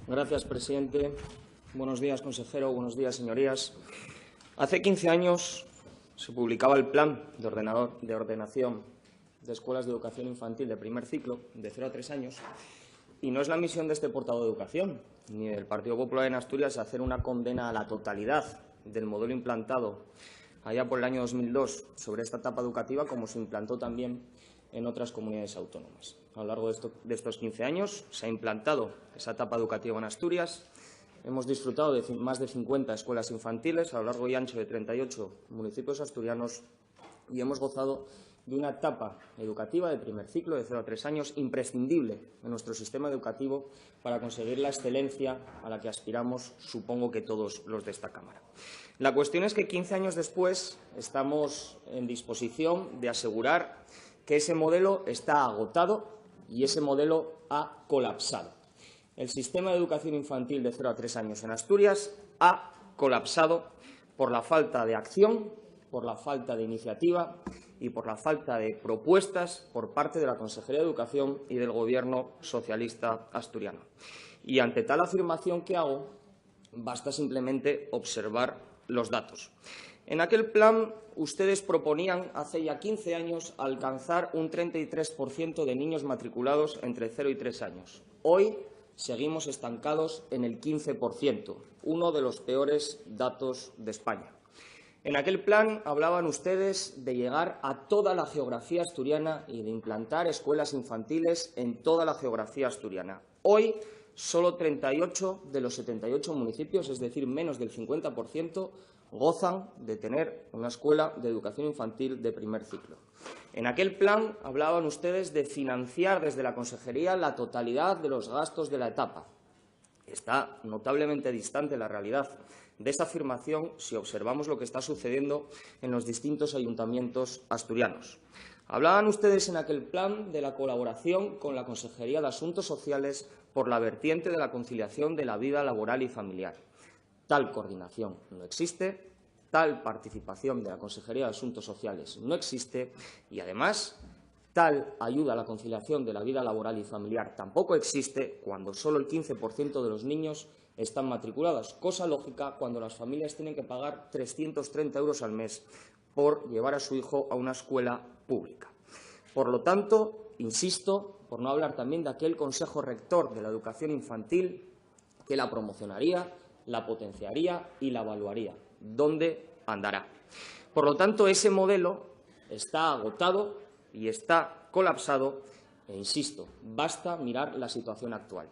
Gracias, presidente. Buenos días, consejero. Buenos días, señorías. Hace 15 años se publicaba el Plan de Ordenación de Escuelas de Educación Infantil de primer ciclo, de 0 a 3 años, y no es la misión de este portavoz de Educación ni del Partido Popular en Asturias hacer una condena a la totalidad del modelo implantado allá por el año 2002 sobre esta etapa educativa, como se implantó también en otras comunidades autónomas. A lo largo de estos 15 años se ha implantado esa etapa educativa en Asturias. Hemos disfrutado de más de 50 escuelas infantiles a lo largo y ancho de 38 municipios asturianos y hemos gozado de una etapa educativa de primer ciclo de 0 a 3 años imprescindible en nuestro sistema educativo para conseguir la excelencia a la que aspiramos, supongo que todos los de esta Cámara. La cuestión es que 15 años después estamos en disposición de asegurar que ese modelo está agotado y ese modelo ha colapsado. El sistema de educación infantil de 0 a 3 años en Asturias ha colapsado por la falta de acción, por la falta de iniciativa y por la falta de propuestas por parte de la Consejería de Educación y del Gobierno socialista asturiano. Y ante tal afirmación que hago, basta simplemente observar los datos. En aquel plan, ustedes proponían, hace ya 15 años, alcanzar un 33% de niños matriculados entre 0 y 3 años. Hoy seguimos estancados en el 15%, uno de los peores datos de España. En aquel plan hablaban ustedes de llegar a toda la geografía asturiana y de implantar escuelas infantiles en toda la geografía asturiana. Hoy, solo 38 de los 78 municipios, es decir, menos del 50%, gozan de tener una escuela de educación infantil de primer ciclo. En aquel plan hablaban ustedes de financiar desde la Consejería la totalidad de los gastos de la etapa. Está notablemente distante la realidad de esa afirmación si observamos lo que está sucediendo en los distintos ayuntamientos asturianos. Hablaban ustedes en aquel plan de la colaboración con la Consejería de Asuntos Sociales por la vertiente de la conciliación de la vida laboral y familiar. Tal coordinación no existe, tal participación de la Consejería de Asuntos Sociales no existe y, además, tal ayuda a la conciliación de la vida laboral y familiar tampoco existe cuando solo el 15% de los niños están matriculados, cosa lógica cuando las familias tienen que pagar 330 € al mes por llevar a su hijo a una escuela pública. Por lo tanto, insisto, por no hablar también de aquel Consejo Rector de la Educación Infantil que la promocionaría, la potenciaría y la evaluaría. ¿Dónde andará? Por lo tanto, ese modelo está agotado y está colapsado e, insisto, basta mirar la situación actual.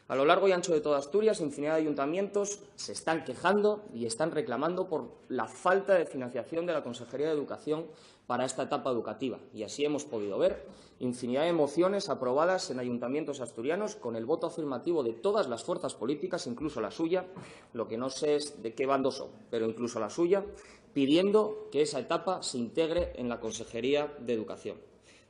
A lo largo y ancho de toda Asturias, infinidad de ayuntamientos se están quejando y están reclamando por la falta de financiación de la Consejería de Educación para esta etapa educativa. Y así hemos podido ver infinidad de mociones aprobadas en ayuntamientos asturianos con el voto afirmativo de todas las fuerzas políticas, incluso la suya, lo que no sé es de qué bando son, pero incluso la suya, pidiendo que esa etapa se integre en la Consejería de Educación.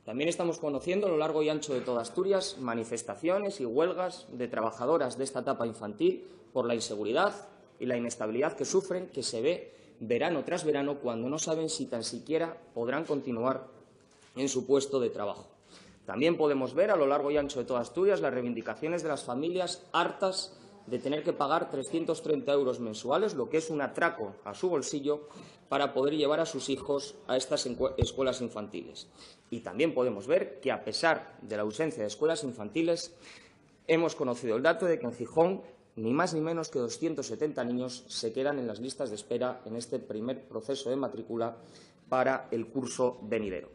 También estamos conociendo a lo largo y ancho de toda Asturias manifestaciones y huelgas de trabajadoras de esta etapa infantil por la inseguridad y la inestabilidad que sufren, que se ve verano tras verano cuando no saben si tan siquiera podrán continuar en su puesto de trabajo. También podemos ver a lo largo y ancho de toda Asturias las reivindicaciones de las familias hartas de tener que pagar 330 € mensuales, lo que es un atraco a su bolsillo, para poder llevar a sus hijos a estas escuelas infantiles. Y también podemos ver que, a pesar de la ausencia de escuelas infantiles, hemos conocido el dato de que en Gijón ni más ni menos que 270 niños se quedan en las listas de espera en este primer proceso de matrícula para el curso venidero.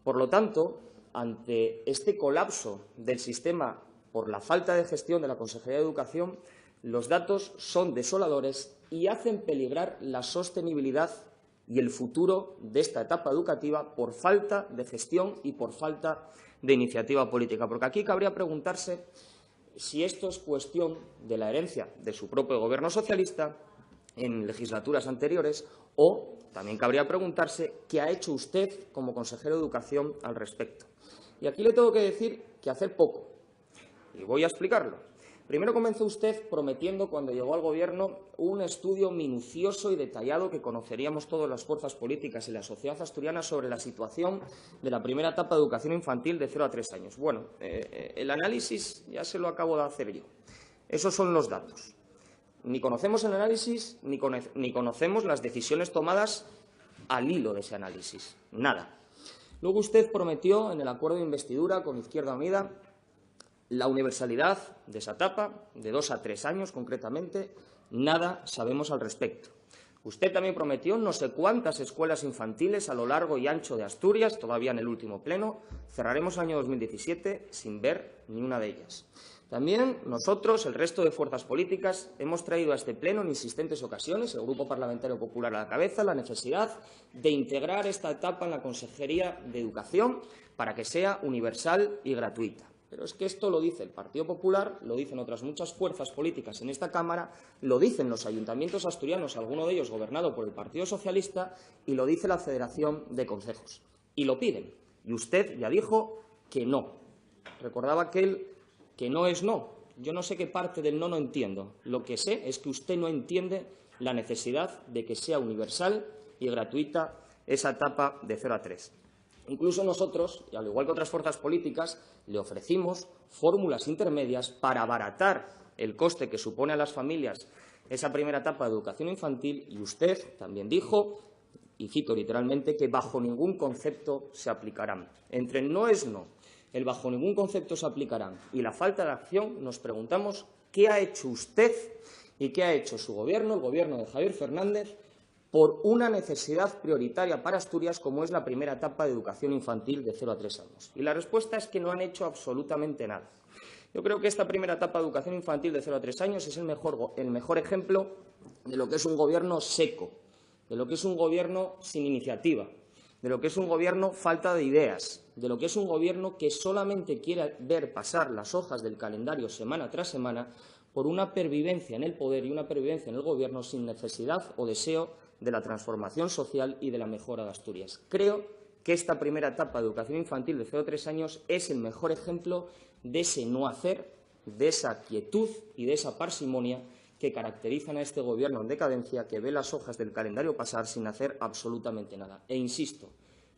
Por lo tanto, ante este colapso del sistema por la falta de gestión de la Consejería de Educación, los datos son desoladores y hacen peligrar la sostenibilidad y el futuro de esta etapa educativa por falta de gestión y por falta de iniciativa política. Porque aquí cabría preguntarse si esto es cuestión de la herencia de su propio Gobierno socialista en legislaturas anteriores o también cabría preguntarse qué ha hecho usted como consejero de Educación al respecto. Y aquí le tengo que decir que hacer poco. Y voy a explicarlo. Primero comenzó usted prometiendo, cuando llegó al Gobierno, un estudio minucioso y detallado que conoceríamos todas las fuerzas políticas y la sociedad asturiana sobre la situación de la primera etapa de educación infantil de 0 a 3 años. Bueno, el análisis ya se lo acabo de hacer yo. Esos son los datos. Ni conocemos el análisis, ni conocemos las decisiones tomadas al hilo de ese análisis. Nada. Luego usted prometió en el acuerdo de investidura con Izquierda Unida la universalidad de esa etapa, de 2 a 3 años concretamente. Nada sabemos al respecto. Usted también prometió no sé cuántas escuelas infantiles a lo largo y ancho de Asturias, todavía en el último pleno. Cerraremos el año 2017 sin ver ni una de ellas. También nosotros, el resto de fuerzas políticas, hemos traído a este pleno en insistentes ocasiones, el Grupo Parlamentario Popular a la cabeza, la necesidad de integrar esta etapa en la Consejería de Educación para que sea universal y gratuita. Pero es que esto lo dice el Partido Popular, lo dicen otras muchas fuerzas políticas en esta Cámara, lo dicen los ayuntamientos asturianos, alguno de ellos gobernado por el Partido Socialista, y lo dice la Federación de Concejos. Y lo piden. Y usted ya dijo que no. Recordaba aquel que no es no. Yo no sé qué parte del no entiendo. Lo que sé es que usted no entiende la necesidad de que sea universal y gratuita esa etapa de 0 a 3. Incluso nosotros, y al igual que otras fuerzas políticas, le ofrecimos fórmulas intermedias para abaratar el coste que supone a las familias esa primera etapa de educación infantil, y usted también dijo, y cito literalmente, que bajo ningún concepto se aplicarán. Entre el no es no, el bajo ningún concepto se aplicarán y la falta de acción, nos preguntamos qué ha hecho usted y qué ha hecho su Gobierno, el Gobierno de Javier Fernández, por una necesidad prioritaria para Asturias como es la primera etapa de educación infantil de 0 a 3 años. Y la respuesta es que no han hecho absolutamente nada. Yo creo que esta primera etapa de educación infantil de 0 a 3 años es el mejor ejemplo de lo que es un Gobierno seco, de lo que es un Gobierno sin iniciativa, de lo que es un Gobierno falta de ideas, de lo que es un Gobierno que solamente quiere ver pasar las hojas del calendario semana tras semana por una pervivencia en el poder y una pervivencia en el Gobierno sin necesidad o deseo de la transformación social y de la mejora de Asturias. Creo que esta primera etapa de educación infantil de 0 a 3 años es el mejor ejemplo de ese no hacer, de esa quietud y de esa parsimonia que caracterizan a este Gobierno en decadencia, que ve las hojas del calendario pasar sin hacer absolutamente nada. E insisto,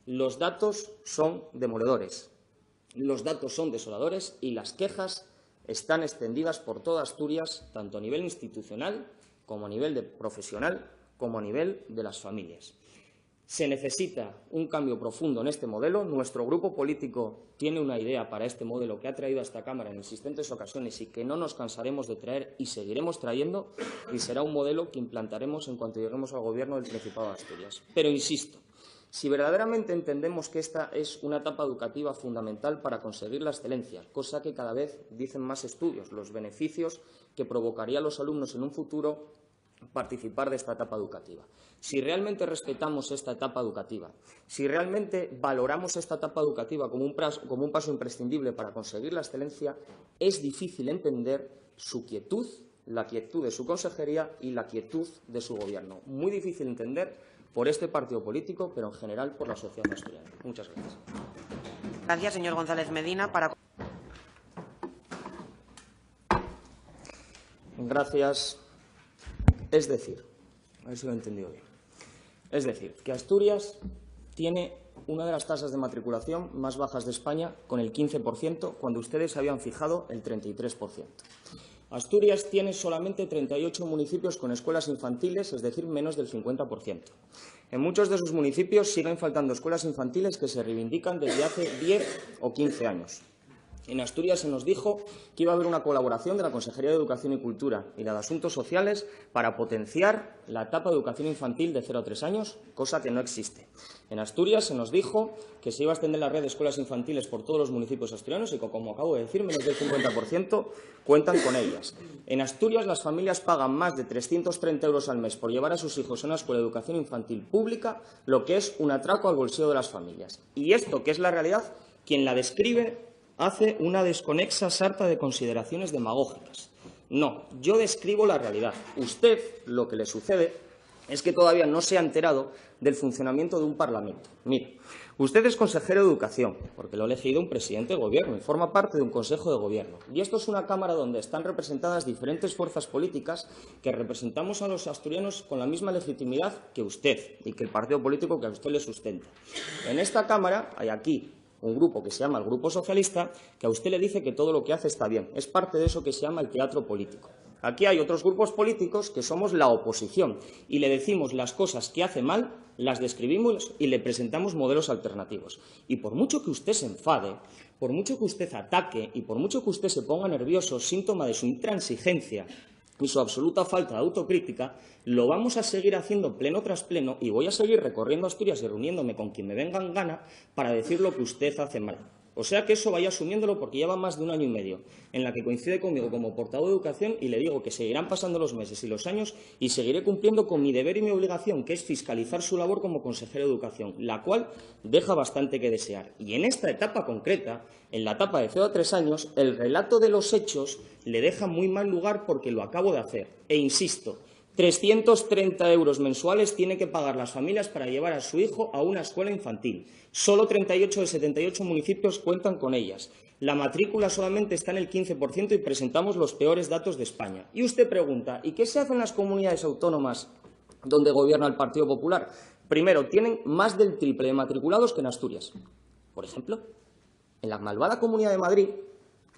los datos son demoledores, los datos son desoladores y las quejas están extendidas por toda Asturias, tanto a nivel institucional como a nivel profesional, como a nivel de las familias. Se necesita un cambio profundo en este modelo. Nuestro grupo político tiene una idea para este modelo que ha traído a esta Cámara en insistentes ocasiones y que no nos cansaremos de traer y seguiremos trayendo, y será un modelo que implantaremos en cuanto lleguemos al Gobierno del Principado de Asturias. Pero insisto, si verdaderamente entendemos que esta es una etapa educativa fundamental para conseguir la excelencia, cosa que cada vez dicen más estudios, los beneficios que provocaría a los alumnos en un futuro participar de esta etapa educativa. Si realmente respetamos esta etapa educativa, si realmente valoramos esta etapa educativa como un paso imprescindible para conseguir la excelencia, es difícil entender su quietud, la quietud de su consejería y la quietud de su Gobierno. Muy difícil de entender por este partido político, pero en general por la sociedad asturiana. Muchas gracias. Gracias, señor González Medina. Gracias. Es decir, a ver si lo he entendido bien, es decir, que Asturias tiene una de las tasas de matriculación más bajas de España, con el 15%, cuando ustedes habían fijado el 33%. Asturias tiene solamente 38 municipios con escuelas infantiles, es decir, menos del 50%. En muchos de sus municipios siguen faltando escuelas infantiles que se reivindican desde hace 10 o 15 años. En Asturias se nos dijo que iba a haber una colaboración de la Consejería de Educación y Cultura y la de Asuntos Sociales para potenciar la etapa de educación infantil de 0 a 3 años, cosa que no existe. En Asturias se nos dijo que se iba a extender la red de escuelas infantiles por todos los municipios asturianos y que, como acabo de decir, menos del 50% cuentan con ellas. En Asturias las familias pagan más de 330 euros al mes por llevar a sus hijos a una escuela de educación infantil pública, lo que es un atraco al bolsillo de las familias. Y esto, que es la realidad, quien la describe hace una desconexa sarta de consideraciones demagógicas. No, yo describo la realidad. Usted, lo que le sucede es que todavía no se ha enterado del funcionamiento de un Parlamento. Mire, usted es consejero de Educación, porque lo ha elegido un presidente de Gobierno y forma parte de un Consejo de Gobierno. Y esto es una Cámara donde están representadas diferentes fuerzas políticas que representamos a los asturianos con la misma legitimidad que usted y que el partido político que a usted le sustenta. En esta Cámara hay aquí un grupo que se llama el Grupo Socialista, que a usted le dice que todo lo que hace está bien. Es parte de eso que se llama el teatro político. Aquí hay otros grupos políticos que somos la oposición y le decimos las cosas que hace mal, las describimos y le presentamos modelos alternativos. Y por mucho que usted se enfade, por mucho que usted ataque y por mucho que usted se ponga nervioso, síntoma de su intransigencia y su absoluta falta de autocrítica, lo vamos a seguir haciendo pleno tras pleno y voy a seguir recorriendo Asturias y reuniéndome con quien me venga en gana para decir lo que usted hace mal. O sea que eso vaya asumiéndolo porque lleva más de 1 año y medio en la que coincide conmigo como portavoz de Educación y le digo que seguirán pasando los meses y los años y seguiré cumpliendo con mi deber y mi obligación, que es fiscalizar su labor como consejero de Educación, la cual deja bastante que desear. Y en esta etapa concreta, en la etapa de 0 a 3 años, el relato de los hechos le deja muy mal lugar porque lo acabo de hacer. E insisto, 330 euros mensuales tiene que pagar las familias para llevar a su hijo a una escuela infantil. Solo 38 de 78 municipios cuentan con ellas. La matrícula solamente está en el 15% y presentamos los peores datos de España. Y usted pregunta, ¿y qué se hace en las comunidades autónomas donde gobierna el Partido Popular? Primero, tienen más del triple de matriculados que en Asturias. Por ejemplo, en la malvada Comunidad de Madrid,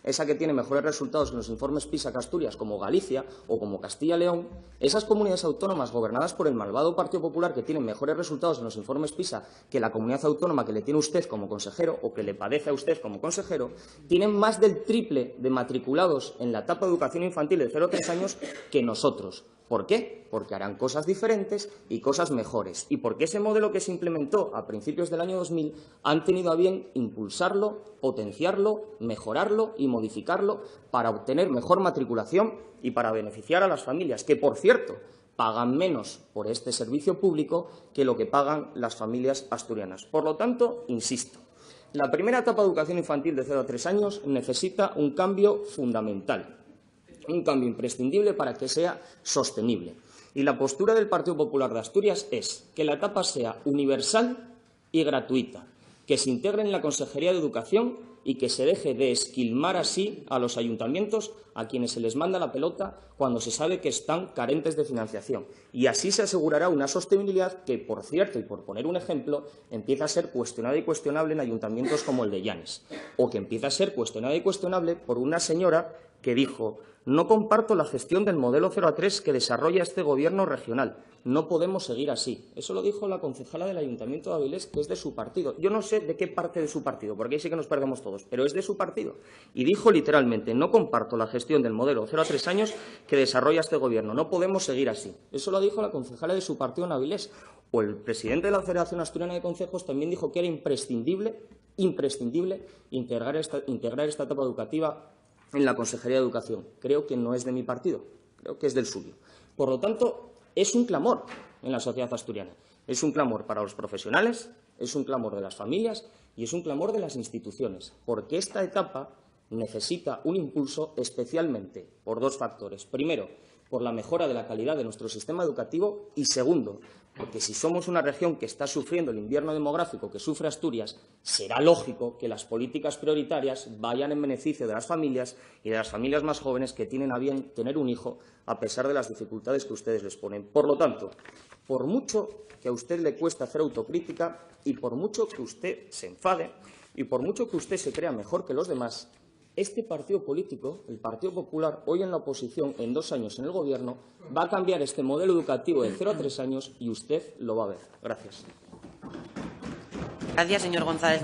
esa que tiene mejores resultados en los informes PISA que Asturias, como Galicia o como Castilla y León, esas comunidades autónomas gobernadas por el malvado Partido Popular que tienen mejores resultados en los informes PISA que la comunidad autónoma que le tiene usted como consejero o que le padece a usted como consejero, tienen más del triple de matriculados en la etapa de educación infantil de 0 a 3 años que nosotros. ¿Por qué? Porque harán cosas diferentes y cosas mejores. Y porque ese modelo que se implementó a principios del año 2000 han tenido a bien impulsarlo, potenciarlo, mejorarlo y modificarlo para obtener mejor matriculación y para beneficiar a las familias, que, por cierto, pagan menos por este servicio público que lo que pagan las familias asturianas. Por lo tanto, insisto, la primera etapa de educación infantil de 0 a 3 años necesita un cambio fundamental. Un cambio imprescindible para que sea sostenible. Y la postura del Partido Popular de Asturias es que la etapa sea universal y gratuita, que se integre en la Consejería de Educación y que se deje de esquilmar así a los ayuntamientos a quienes se les manda la pelota cuando se sabe que están carentes de financiación. Y así se asegurará una sostenibilidad que, por cierto, y por poner un ejemplo, empieza a ser cuestionada y cuestionable en ayuntamientos como el de Llanes, o que empieza a ser cuestionada y cuestionable por una señora que dijo: no comparto la gestión del modelo 0 a 3 que desarrolla este Gobierno regional. No podemos seguir así. Eso lo dijo la concejala del Ayuntamiento de Avilés, que es de su partido. Yo no sé de qué parte de su partido, porque ahí sí que nos perdemos todos, pero es de su partido. Y dijo literalmente: no comparto la gestión del modelo 0 a 3 años que desarrolla este Gobierno. No podemos seguir así. Eso lo dijo la concejala de su partido en Avilés. O el presidente de la Federación Asturiana de Concejos también dijo que era imprescindible integrar esta etapa educativa en la Consejería de Educación. Creo que no es de mi partido, creo que es del suyo. Por lo tanto, es un clamor en la sociedad asturiana. Es un clamor para los profesionales, es un clamor de las familias y es un clamor de las instituciones, porque esta etapa necesita un impulso especialmente por 2 factores. Primero, por la mejora de la calidad de nuestro sistema educativo y, segundo, porque si somos una región que está sufriendo el invierno demográfico que sufre Asturias, será lógico que las políticas prioritarias vayan en beneficio de las familias y de las familias más jóvenes que tienen a bien tener un hijo a pesar de las dificultades que ustedes les ponen. Por lo tanto, por mucho que a usted le cueste hacer autocrítica y por mucho que usted se enfade y por mucho que usted se crea mejor que los demás, este partido político, el Partido Popular, hoy en la oposición, en 2 años en el Gobierno, va a cambiar este modelo educativo de 0 a 3 años y usted lo va a ver. Gracias. Gracias, señor González.